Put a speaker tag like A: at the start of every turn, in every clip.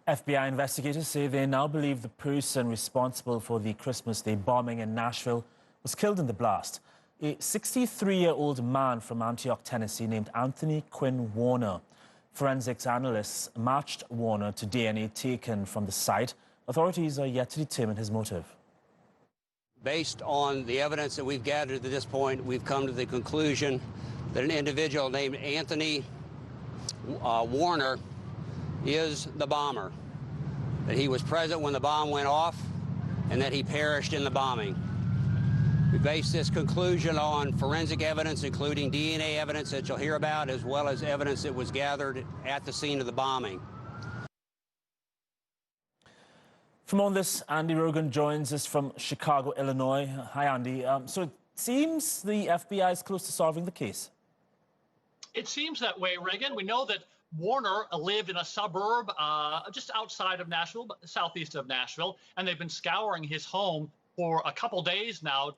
A: FBI investigators say they now believe the person responsible for the Christmas Day bombing in Nashville was killed in the blast. A 63-year-old man from Antioch, Tennessee, named Anthony Quinn Warner. Forensics analysts matched Warner to DNA taken from the site. Authorities are yet to determine his motive.
B: Based on the evidence that we've gathered at this point, we've come to the conclusion that an individual named Anthony Warner is the bomber, that he was present when the bomb went off, and that he perished in the bombing. We base this conclusion on forensic evidence, including DNA evidence that you'll hear about, as well as evidence that was gathered at the scene of the bombing.
A: From all this, Andy Rogan joins us from Chicago, Illinois. Hi, Andy. So it seems the FBI is close to solving the case.
C: It seems that way, Reagan. We know that Warner lived in a suburb just outside of Nashville, but southeast of Nashville, and they've been scouring his home for a couple days now,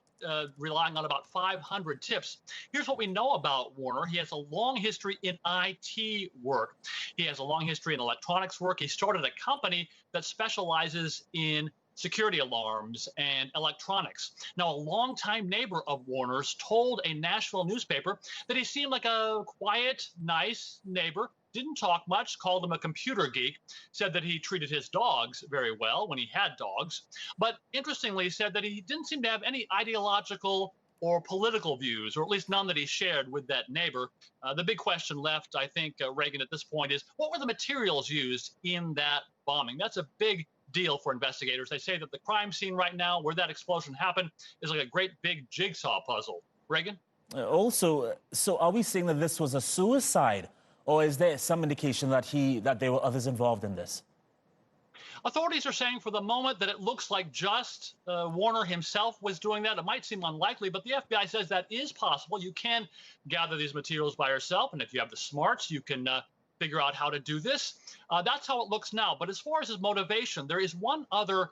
C: relying on about 500 tips. Here's what we know about Warner. He has a long history in IT work. He has a long history in electronics work. He started a company that specializes in security alarms and electronics. Now, a longtime neighbor of Warner's told a Nashville newspaper that he seemed like a quiet, nice neighbor, didn't talk much, called him a computer geek, said that he treated his dogs very well when he had dogs, but interestingly said that he didn't seem to have any ideological or political views, or at least none that he shared with that neighbor. The big question left, I think, Reagan, at this point is, what were the materials used in that bombing? That's a big deal for investigators. They say that the crime scene right now, where that explosion happened, is like a great big jigsaw puzzle. Reagan?
A: Also, so are we saying that this was a suicide, or is there some indication that there were others involved in this?
C: Authorities are saying for the moment that it looks like just Warner himself was doing that. It might seem unlikely, but the FBI says that is possible. You can gather these materials by yourself, and if you have the smarts, you can figure out how to do this. That's how it looks now. But as far as his motivation, there is one other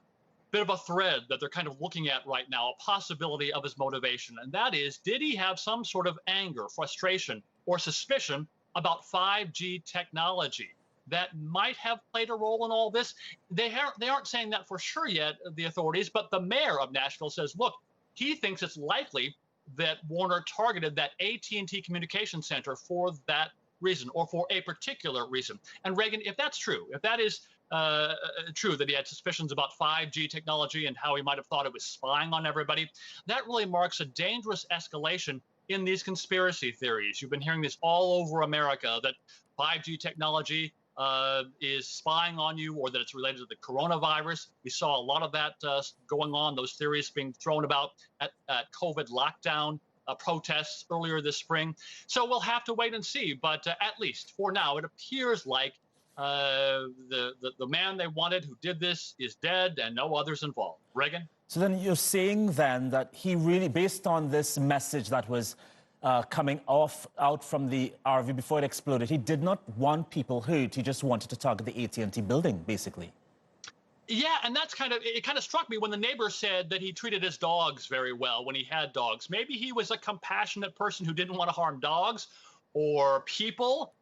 C: bit of a thread that they're kind of looking at right now, a possibility of his motivation, and that is, did he have some sort of anger, frustration, or suspicion about 5G technology that might have played a role in all this? They aren't saying that for sure yet, the authorities, but the mayor of Nashville says, look, he thinks it's likely that Warner targeted that AT&T communication center for that reason, or for a particular reason. And Reagan, if that's true, if that is true, that he had suspicions about 5G technology and how he might have thought it was spying on everybody, that really marks a dangerous escalation in these conspiracy theories. You've been hearing this all over America, that 5G technology is spying on you, or that it's related to the coronavirus. We saw a lot of that going on, those theories being thrown about at COVID lockdown protests earlier this spring. So we'll have to wait and see. But at least for now, it appears like the man they wanted who did this is dead and no others involved. Reagan? So
A: then you're saying then that he really, based on this message that was coming out from the RV before it exploded, he did not want people hurt. He just wanted to target the AT&T building, basically.
C: Yeah, and it kind of struck me when the neighbor said that he treated his dogs very well when he had dogs. Maybe he was a compassionate person who didn't want to harm dogs or people.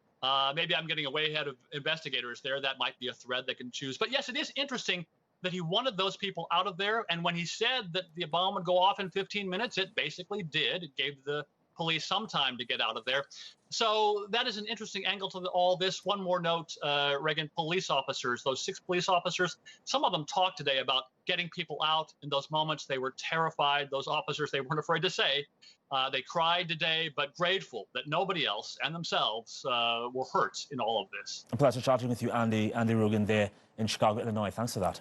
C: Maybe I'm getting way ahead of investigators there. That might be a thread they can choose. But yes, it is interesting that he wanted those people out of there. And when he said that the bomb would go off in 15 minutes, it basically did. It gave the police some time to get out of there. So that is an interesting angle to all this. One more note, Reagan, police officers, those 6 police officers, some of them talked today about getting people out in those moments. They were terrified. Those officers, they weren't afraid to say. They cried today, but grateful that nobody else and themselves were hurt in all of this.
A: A pleasure chatting with you, Andy Rogan, there in Chicago, Illinois. Thanks for that.